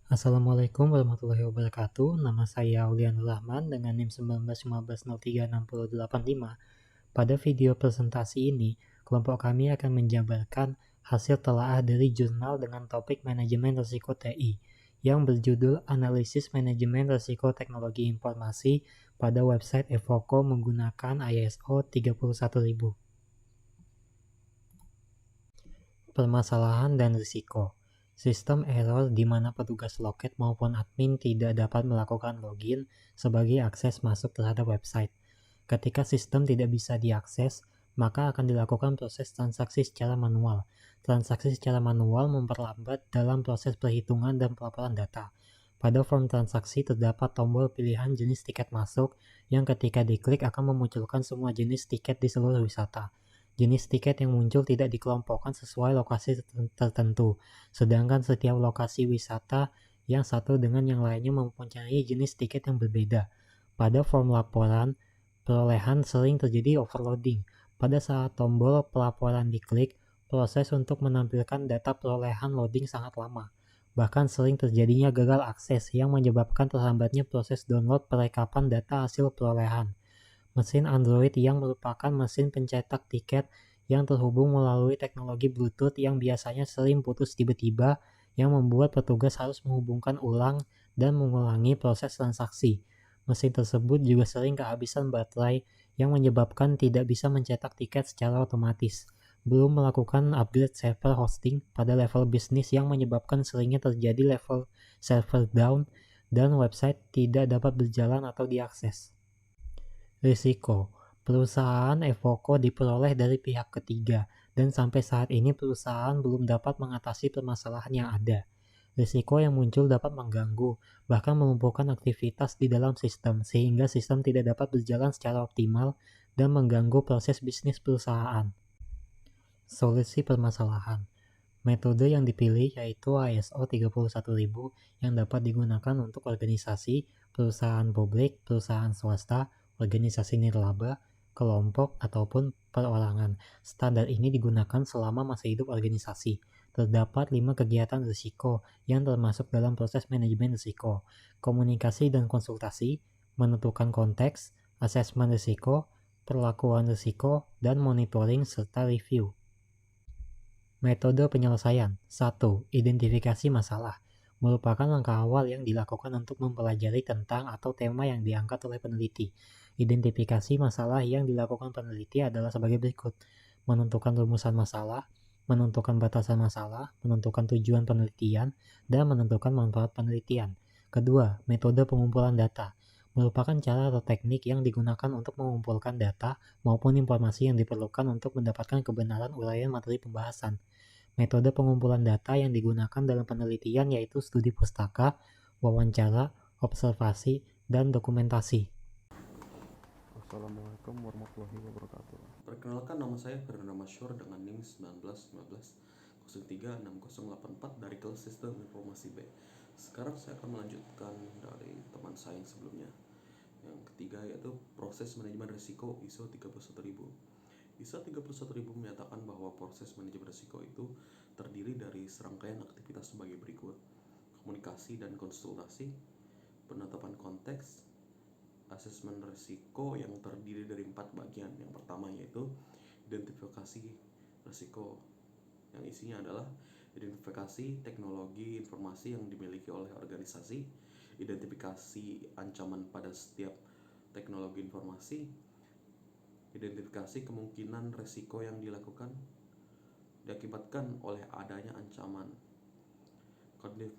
Assalamualaikum warahmatullahi wabarakatuh. Nama saya Aulianur Rahman dengan NIM 1915036085. Pada video presentasi ini, kelompok kami akan menjabarkan hasil telaah dari jurnal dengan topik manajemen risiko TI yang berjudul Analisis Manajemen Risiko Teknologi Informasi pada website Evoco menggunakan ISO 31000. Permasalahan dan risiko. Sistem error di mana petugas loket maupun admin tidak dapat melakukan login sebagai akses masuk terhadap website. Ketika sistem tidak bisa diakses, maka akan dilakukan proses transaksi secara manual. Transaksi secara manual memperlambat dalam proses perhitungan dan pelaporan data. Pada form transaksi terdapat tombol pilihan jenis tiket masuk yang ketika diklik akan memunculkan semua jenis tiket di seluruh wisata. Jenis tiket yang muncul tidak dikelompokkan sesuai lokasi tertentu, sedangkan setiap lokasi wisata yang satu dengan yang lainnya mempunyai jenis tiket yang berbeda. Pada form laporan, perolehan sering terjadi overloading. Pada saat tombol pelaporan diklik, proses untuk menampilkan data perolehan loading sangat lama. Bahkan sering terjadinya gagal akses yang menyebabkan terhambatnya proses download perekapan data hasil perolehan. Mesin Android yang merupakan mesin pencetak tiket yang terhubung melalui teknologi Bluetooth yang biasanya sering putus tiba-tiba yang membuat petugas harus menghubungkan ulang dan mengulangi proses transaksi. Mesin tersebut juga sering kehabisan baterai yang menyebabkan tidak bisa mencetak tiket secara otomatis. Belum melakukan upgrade server hosting pada level bisnis yang menyebabkan seringnya terjadi level server down dan website tidak dapat berjalan atau diakses. Risiko. Perusahaan Evoco diperoleh dari pihak ketiga, dan sampai saat ini perusahaan belum dapat mengatasi permasalahan yang ada. Risiko yang muncul dapat mengganggu, bahkan melumpuhkan aktivitas di dalam sistem, sehingga sistem tidak dapat berjalan secara optimal dan mengganggu proses bisnis perusahaan. Solusi permasalahan. Metode yang dipilih yaitu ISO 31000 yang dapat digunakan untuk organisasi, perusahaan publik, perusahaan swasta, organisasi nirlaba, kelompok, ataupun perorangan. Standar ini digunakan selama masa hidup organisasi. Terdapat 5 kegiatan risiko yang termasuk dalam proses manajemen risiko: komunikasi dan konsultasi, menentukan konteks, asesmen risiko, perlakuan risiko, dan monitoring serta review. Metode penyelesaian. 1. Identifikasi masalah. Merupakan langkah awal yang dilakukan untuk mempelajari tentang atau tema yang diangkat oleh peneliti. Identifikasi masalah yang dilakukan peneliti adalah sebagai berikut: menentukan rumusan masalah, menentukan batasan masalah, menentukan tujuan penelitian, dan menentukan manfaat penelitian. Kedua, metode pengumpulan data. Merupakan cara atau teknik yang digunakan untuk mengumpulkan data maupun informasi yang diperlukan untuk mendapatkan kebenaran uraian materi pembahasan. Metode pengumpulan data yang digunakan dalam penelitian yaitu studi pustaka, wawancara, observasi, dan dokumentasi. Assalamualaikum warahmatullahi wabarakatuh. Perkenalkan, nama saya Fernando Masyur dengan NIM 1915036084 dari kelas Sistem Informasi B. Sekarang saya akan melanjutkan dari teman saya yang sebelumnya. Yang ketiga yaitu proses manajemen risiko ISO 31000. ISO 31000 menyatakan bahwa proses manajemen risiko itu terdiri dari serangkaian aktivitas sebagai berikut: komunikasi dan konsultasi, penetapan konteks, asesmen risiko yang terdiri dari 4 bagian. Yang pertama yaitu identifikasi risiko, yang isinya adalah identifikasi teknologi informasi yang dimiliki oleh organisasi, identifikasi ancaman pada setiap teknologi informasi, identifikasi kemungkinan risiko yang diakibatkan oleh adanya ancaman,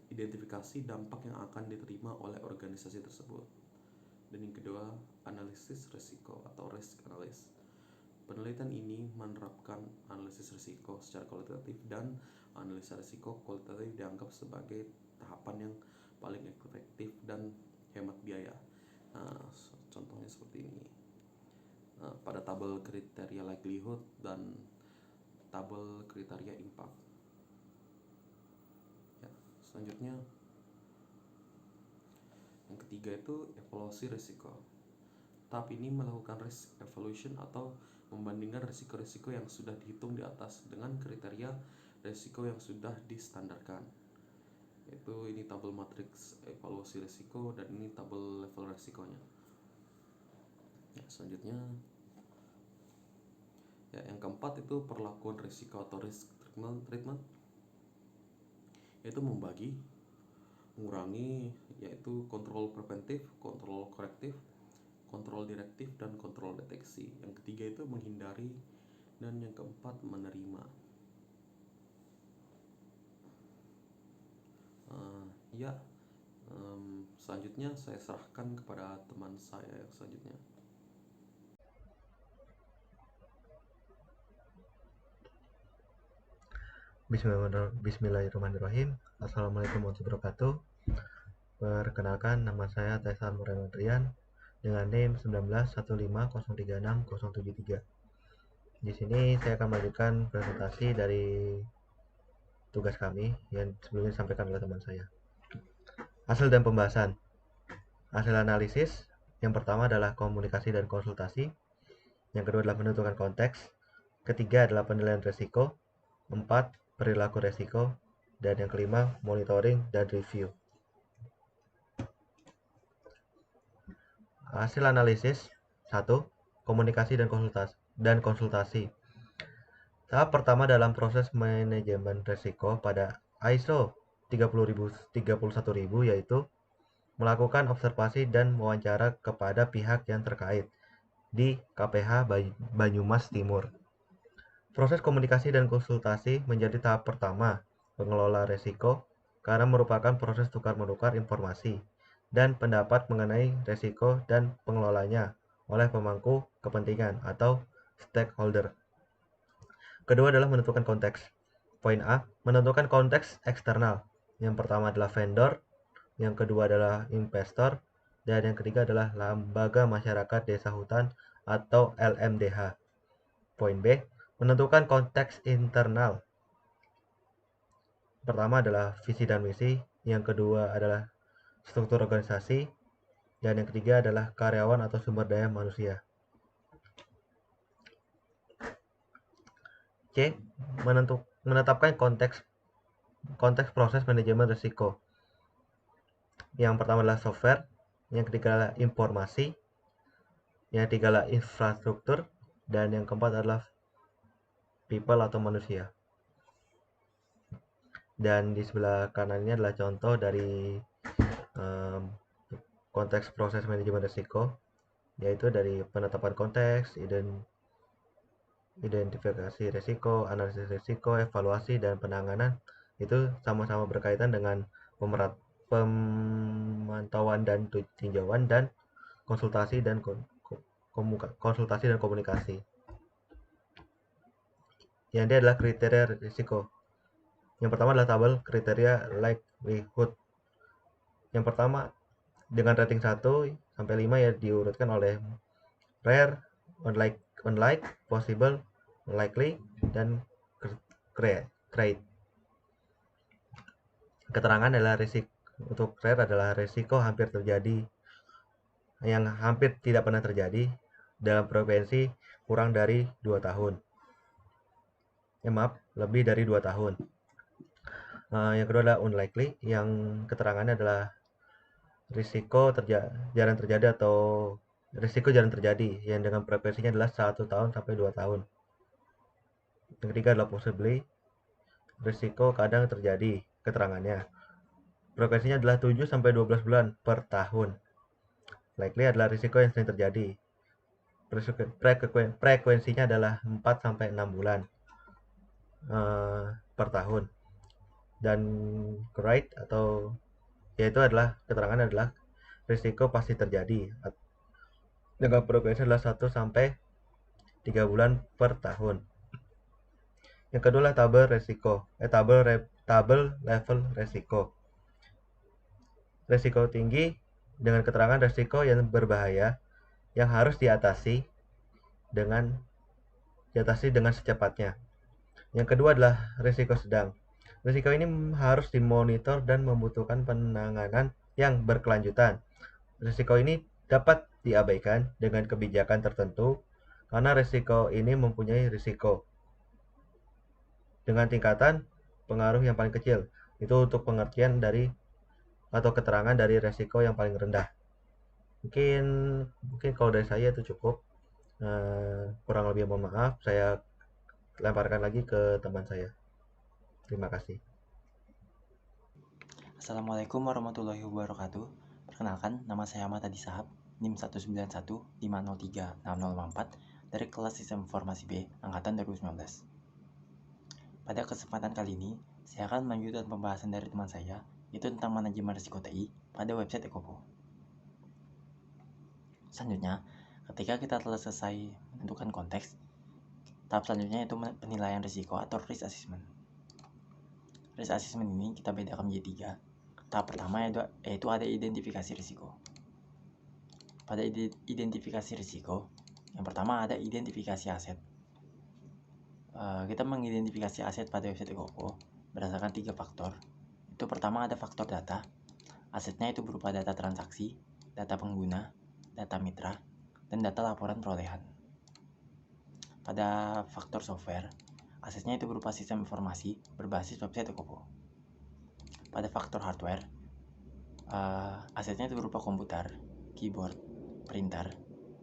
identifikasi dampak yang akan diterima oleh organisasi tersebut. Dan yang kedua, analisis risiko atau risk analysis. Penelitian ini menerapkan analisis risiko secara kualitatif, dan analisa risiko kualitatif dianggap sebagai tahapan yang paling efektif dan hemat biaya. Contohnya seperti ini. Pada tabel kriteria likelihood dan tabel kriteria impact. Selanjutnya, yang ketiga itu evaluasi risiko. Tahap ini melakukan risk evaluation atau membandingkan risiko-risiko yang sudah dihitung di atas dengan kriteria risiko yang sudah distandarkan. yaitu ini tabel matriks evaluasi risiko dan ini tabel level risikonya. Ya, selanjutnya ya, yang keempat itu perlakuan risiko atau risk treatment, yaitu membagi, mengurangi, yaitu kontrol preventif, kontrol korektif, kontrol direktif, dan kontrol deteksi. Yang ketiga itu menghindari, dan yang keempat menerima. Ya, selanjutnya saya serahkan kepada teman saya yang selanjutnya. Bismillahirrahmanirrahim. Assalamualaikum warahmatullahi wabarakatuh. Perkenalkan, nama saya Taisan Muremedrian dengan NIM 1915036073. Di sini saya akan melanjutkan presentasi dari tugas kami yang sebelumnya disampaikan oleh teman saya. Hasil dan pembahasan. Hasil analisis yang pertama adalah komunikasi dan konsultasi. Yang kedua adalah menentukan konteks. Ketiga adalah penilaian risiko. 4. Perilaku risiko. Dan yang kelima, monitoring dan review. Hasil analisis 1. Komunikasi dan konsultasi. Tahap pertama dalam proses manajemen risiko pada ISO 31000 yaitu melakukan observasi dan wawancara kepada pihak yang terkait di KPH Banyumas Timur. Proses komunikasi dan konsultasi menjadi tahap pertama pengelola risiko karena merupakan proses tukar-menukar informasi dan pendapat mengenai risiko dan pengelolanya oleh pemangku kepentingan atau stakeholder. Kedua adalah menentukan konteks. Poin A, menentukan konteks eksternal. Yang pertama adalah vendor, yang kedua adalah investor, dan yang ketiga adalah lembaga masyarakat desa hutan atau LMDH. Poin B, menentukan konteks internal. Pertama adalah visi dan misi, yang kedua adalah struktur organisasi, dan yang ketiga adalah karyawan atau sumber daya manusia. C. Menetapkan konteks proses manajemen risiko. Yang pertama adalah software, yang ketiga adalah informasi, yang ketiga adalah infrastruktur, dan yang keempat adalah people atau manusia. Dan di sebelah kanan ini adalah contoh dari konteks proses manajemen risiko, yaitu dari penetapan konteks, identifikasi risiko, analisis risiko, evaluasi, dan penanganan. Itu sama-sama berkaitan dengan pemantauan dan tinjauan dan konsultasi dan komunikasi. Yang ini adalah kriteria risiko. Yang pertama adalah tabel kriteria likelihood. Yang pertama dengan rating 1 sampai 5 ya diurutkan oleh rare, unlike, possible, likely, dan great. Keterangan adalah risiko. Untuk rare adalah risiko hampir terjadi, yang hampir tidak pernah terjadi dalam frekuensi kurang dari 2 tahun. Lebih dari 2 tahun. Yang kedua adalah unlikely, yang keterangannya adalah risiko jarang terjadi atau risiko jarang terjadi, yang dengan frekuensinya adalah 1 tahun sampai 2 tahun. Yang ketiga adalah possibly, risiko kadang terjadi, keterangannya frekuensinya adalah 7 sampai 12 bulan per tahun. Likely adalah risiko yang sering terjadi, frekuensinya adalah 4 sampai 6 bulan per tahun. Dan great atau yaitu adalah keterangan adalah risiko pasti terjadi dengan frekuensi adalah 1 sampai 3 bulan per tahun. Yang kedua adalah tabel level risiko. Risiko tinggi dengan keterangan risiko yang berbahaya yang harus diatasi dengan secepatnya. Yang kedua adalah risiko sedang. Risiko ini harus dimonitor dan membutuhkan penanganan yang berkelanjutan. Risiko ini dapat diabaikan dengan kebijakan tertentu karena risiko ini mempunyai risiko dengan tingkatan pengaruh yang paling kecil. Itu untuk pengertian dari atau keterangan dari resiko yang paling rendah. Mungkin kalau dari saya itu cukup. Kurang lebih mohon maaf. Saya lemparkan lagi ke teman saya. Terima kasih. Assalamualaikum warahmatullahi wabarakatuh. Perkenalkan, nama saya Ahmad Adi Sahab, NIM 191503604 dari kelas Sistem Informasi B, Angkatan 2019. Pada kesempatan kali ini, saya akan melanjutkan pembahasan dari teman saya, yaitu tentang manajemen risiko TI pada website Ekopo. Selanjutnya, ketika kita telah selesai menentukan konteks, tahap selanjutnya yaitu penilaian risiko atau risk assessment. Risk assessment ini kita bedakan menjadi 3. Tahap pertama yaitu ada identifikasi risiko. Pada identifikasi risiko, yang pertama ada identifikasi aset. Kita mengidentifikasi aset pada website Ekopo berdasarkan 3 faktor. Itu pertama ada faktor data. Asetnya itu berupa data transaksi, data pengguna, data mitra, dan data laporan perolehan. Pada faktor software, asetnya itu berupa sistem informasi berbasis website Ekopo. Pada faktor hardware, asetnya itu berupa komputer, keyboard, printer,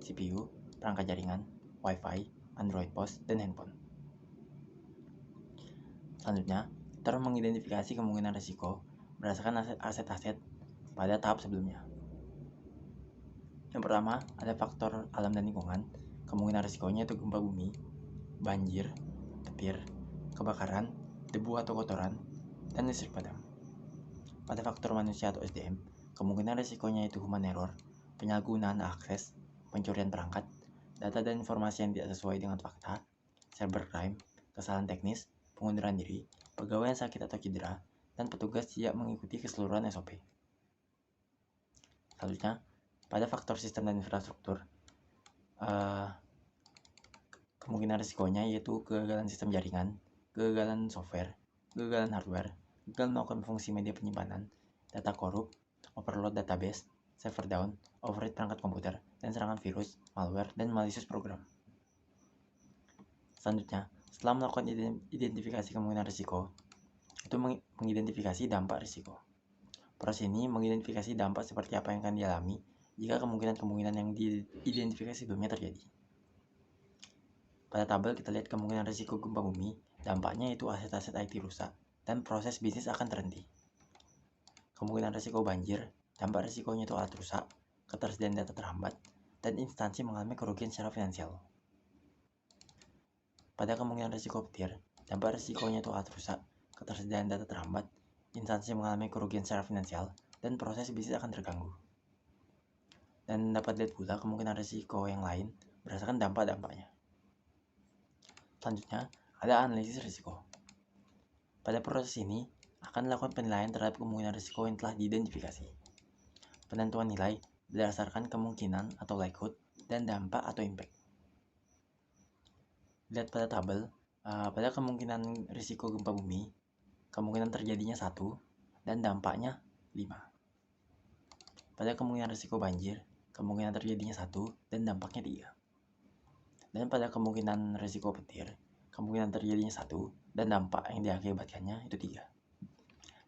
CPU, perangkat jaringan, WiFi, Android POS, dan handphone. Selanjutnya, kita mengidentifikasi kemungkinan risiko berdasarkan aset-aset pada tahap sebelumnya. Yang pertama, ada faktor alam dan lingkungan. Kemungkinan risikonya itu gempa bumi, banjir, petir, kebakaran, debu atau kotoran, dan listrik padam. Pada faktor manusia atau SDM, kemungkinan risikonya itu human error, penyalahgunaan akses, pencurian perangkat, data dan informasi yang tidak sesuai dengan fakta, cybercrime, kesalahan teknis, pengunduran diri, pegawai yang sakit atau cedera, dan petugas tidak mengikuti keseluruhan SOP. Selanjutnya, pada faktor sistem dan infrastruktur, kemungkinan risikonya yaitu kegagalan sistem jaringan, kegagalan software, kegagalan hardware, gagal melakukan fungsi media penyimpanan, data korup, overload database, server down, overheat perangkat komputer, dan serangan virus, malware, dan malicious program. Selanjutnya, setelah melakukan identifikasi kemungkinan risiko, itu mengidentifikasi dampak risiko. Proses ini mengidentifikasi dampak seperti apa yang akan dialami jika kemungkinan-kemungkinan yang diidentifikasi sebelumnya terjadi. Pada tabel kita lihat kemungkinan risiko gempa bumi, dampaknya itu aset-aset IT rusak dan proses bisnis akan terhenti. Kemungkinan risiko banjir, dampak risikonya itu alat rusak, ketersediaan data terhambat, dan instansi mengalami kerugian secara finansial. Pada kemungkinan risiko petir, dampak risikonya itu alat rusak, ketersediaan data terhambat, instansi mengalami kerugian secara finansial, dan proses bisnis akan terganggu. Dan dapat dilihat pula kemungkinan risiko yang lain berdasarkan dampak-dampaknya. Selanjutnya, ada analisis risiko. Pada proses ini, akan dilakukan penilaian terhadap kemungkinan risiko yang telah diidentifikasi. Penentuan nilai berdasarkan kemungkinan atau likelihood dan dampak atau impact. Lihat pada tabel, pada kemungkinan risiko gempa bumi, kemungkinan terjadinya 1 dan dampaknya 5. Pada kemungkinan risiko banjir, kemungkinan terjadinya 1 dan dampaknya 3. Dan pada kemungkinan risiko petir, kemungkinan terjadinya 1 dan dampak yang diakibatkannya itu 3.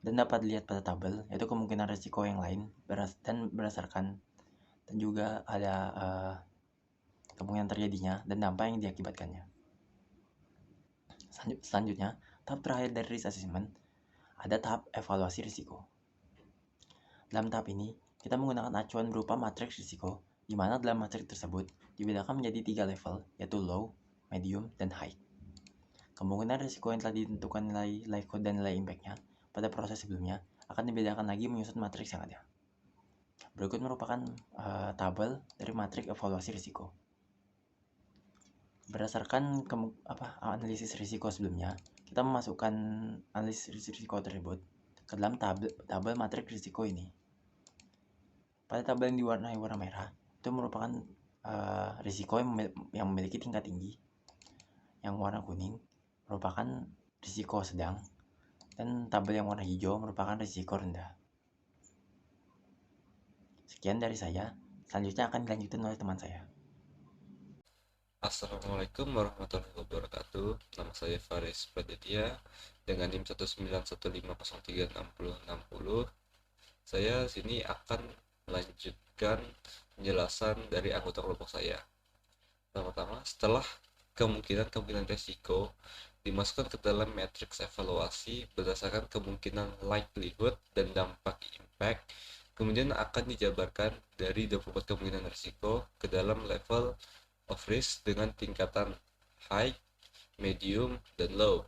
Dan dapat dilihat pada tabel yaitu kemungkinan risiko yang lain dan berdasarkan dan juga ada kemungkinan terjadinya dan dampak yang diakibatkannya. Selanjutnya, tahap terakhir dari risk assessment ada tahap evaluasi risiko. Dalam tahap ini, kita menggunakan acuan berupa matriks risiko, di mana dalam matriks tersebut dibedakan menjadi 3 level, yaitu low, medium, dan high. Kemungkinan risiko yang telah ditentukan nilai likelihood dan nilai impact-nya pada proses sebelumnya akan dibedakan lagi menyusun matriks yang ada. Berikut merupakan tabel dari matriks evaluasi risiko. Berdasarkan analisis risiko sebelumnya, kita memasukkan analisis risiko tersebut ke dalam tabel matriks risiko ini. Pada tabel yang diwarnai warna merah, itu merupakan risiko yang memiliki tingkat tinggi. Yang warna kuning merupakan risiko sedang, dan tabel yang warna hijau merupakan risiko rendah. Sekian dari saya, selanjutnya akan dilanjutkan oleh teman saya. Assalamualaikum warahmatullahi wabarakatuh. Nama saya Faris Praditya dengan NIM 19150366060. Saya sini akan melanjutkan penjelasan dari anggota kelompok saya. Pertama, setelah kemungkinan resiko dimasukkan ke dalam matriks evaluasi berdasarkan kemungkinan likelihood dan dampak impact, kemudian akan dijabarkan dari 24 kemungkinan risiko ke dalam level of risk dengan tingkatan high, medium, dan low.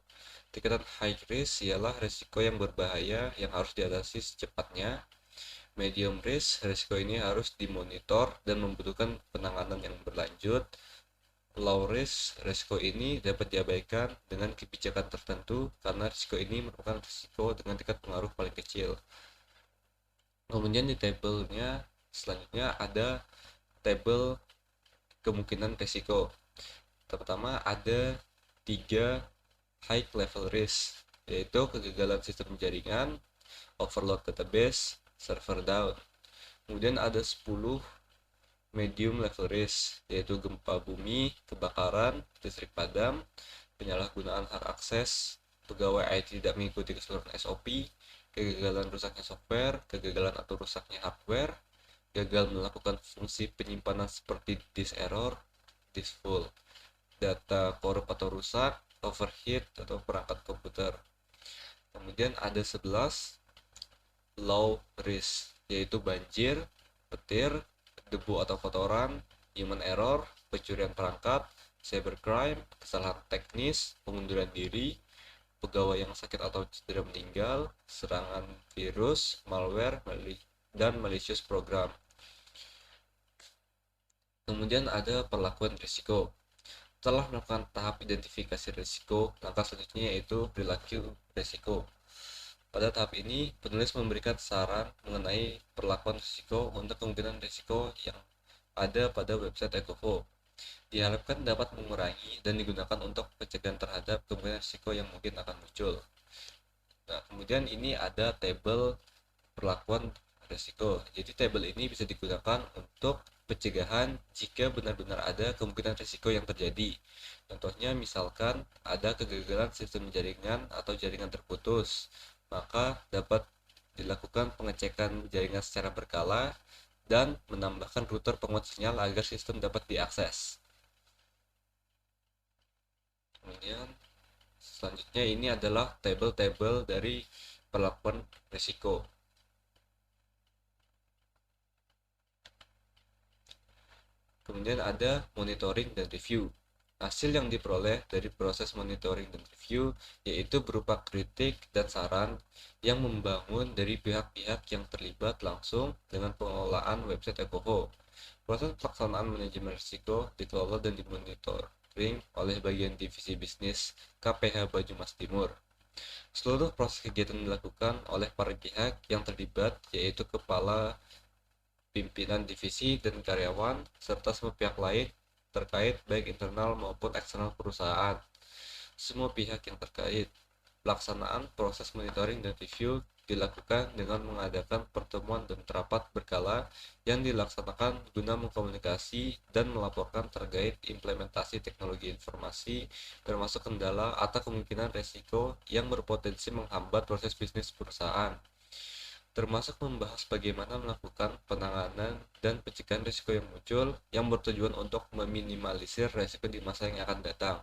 Tingkatan high risk ialah risiko yang berbahaya yang harus diatasi secepatnya. Medium risk, risiko ini harus dimonitor dan membutuhkan penanganan yang berlanjut. Low risk, risiko ini dapat diabaikan dengan kebijakan tertentu karena risiko ini merupakan risiko dengan tingkat pengaruh paling kecil. Kemudian di tabelnya selanjutnya ada tabel kemungkinan risiko. Pertama ada 3 high level risk, yaitu kegagalan sistem jaringan, overload database, server down. Kemudian ada 10 medium level risk, yaitu gempa bumi, kebakaran, listrik padam, penyalahgunaan hak akses, pegawai IT tidak mengikuti keseluruhan SOP, kegagalan rusaknya software, kegagalan atau rusaknya hardware, gagal melakukan fungsi penyimpanan seperti disk error, disk full, data korup atau rusak, overheat atau perangkat komputer. Kemudian ada 11 low risk, yaitu banjir, petir, debu atau kotoran, human error, pencurian perangkat, cybercrime, kesalahan teknis, pengunduran diri, pegawai yang sakit atau cedera meninggal, serangan virus, malware, dan malicious program. Kemudian ada perlakuan risiko. Setelah melakukan tahap identifikasi risiko, langkah selanjutnya yaitu perilaku risiko. Pada tahap ini, penulis memberikan saran mengenai perlakuan risiko untuk kemungkinan risiko yang ada pada website Ecofo. Diharapkan dapat mengurangi dan digunakan untuk pencegahan terhadap kemungkinan risiko yang mungkin akan muncul. Nah, kemudian ini ada tabel perlakuan risiko. Jadi tabel ini bisa digunakan untuk pencegahan jika benar-benar ada kemungkinan risiko yang terjadi. Contohnya misalkan ada kegagalan sistem jaringan atau jaringan terputus, maka dapat dilakukan pengecekan jaringan secara berkala dan menambahkan router penguat sinyal agar sistem dapat diakses. Kemudian selanjutnya ini adalah tabel-tabel dari perlakuan risiko. Kemudian ada monitoring dan review. Hasil yang diperoleh dari proses monitoring dan review yaitu berupa kritik dan saran yang membangun dari pihak-pihak yang terlibat langsung dengan pengelolaan website Ecofo. Proses pelaksanaan manajemen risiko dikelola dan dimonitoring oleh bagian divisi bisnis KPH Banyumas Timur. Seluruh proses kegiatan dilakukan oleh para pihak yang terlibat, yaitu kepala, pimpinan divisi, dan karyawan, serta semua pihak lain terkait baik internal maupun eksternal perusahaan. Semua pihak yang terkait. Pelaksanaan proses monitoring dan review dilakukan dengan mengadakan pertemuan dan rapat berkala yang dilaksanakan guna mengkomunikasi dan melaporkan terkait implementasi teknologi informasi, termasuk kendala atau kemungkinan resiko yang berpotensi menghambat proses bisnis perusahaan, termasuk membahas bagaimana melakukan penanganan dan pencegahan risiko yang muncul yang bertujuan untuk meminimalisir risiko di masa yang akan datang.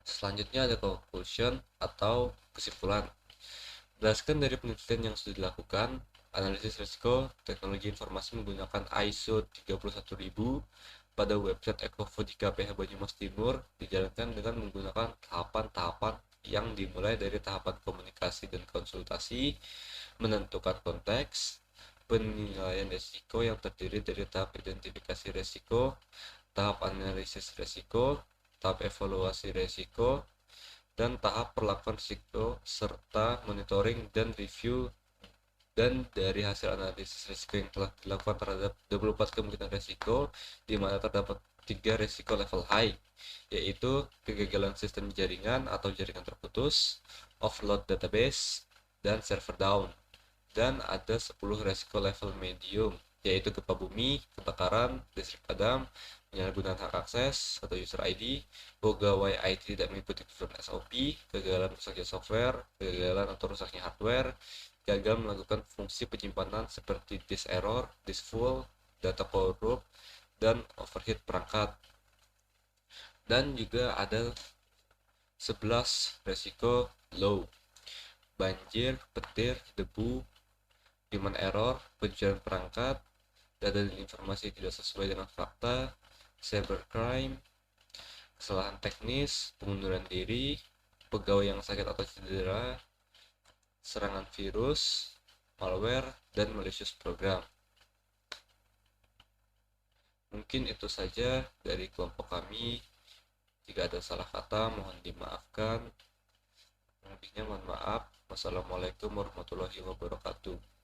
Selanjutnya ada conclusion atau kesimpulan. Berdasarkan dari penelitian yang sudah dilakukan, analisis risiko teknologi informasi menggunakan ISO 31000 pada website Ecofo di KPH Banyumas Timur dijalankan dengan menggunakan tahapan-tahapan yang dimulai dari tahapan komunikasi dan konsultasi, menentukan konteks, penilaian risiko yang terdiri dari tahap identifikasi risiko, tahap analisis risiko, tahap evaluasi risiko, dan tahap perlakuan risiko, serta monitoring dan review. Dan dari hasil analisis risiko yang telah dilakukan terhadap 24 kemungkinan risiko, di mana terdapat 3 risiko level high, yaitu kegagalan sistem jaringan atau jaringan terputus, overload database, dan server down. Dan ada 10 risiko level medium, yaitu gempa bumi, kebakaran, listrik padam, penyalahgunaan hak akses atau user ID, pegawai IT tidak mengikuti ketentuan SOP, kegagalan rusaknya software, kegagalan atau rusaknya hardware, gagal melakukan fungsi penyimpanan seperti disk error, disk full, data korup, dan overheat perangkat. Dan juga ada 11 resiko low: banjir, petir, debu, human error, pencurian perangkat, data dan informasi tidak sesuai dengan fakta, cybercrime, kesalahan teknis, pengunduran diri, pegawai yang sakit atau cedera, serangan virus, malware, dan malicious program. Mungkin itu saja dari kelompok kami. Jika ada salah kata, mohon dimaafkan. Lebihnya mohon maaf. Wassalamualaikum warahmatullahi wabarakatuh.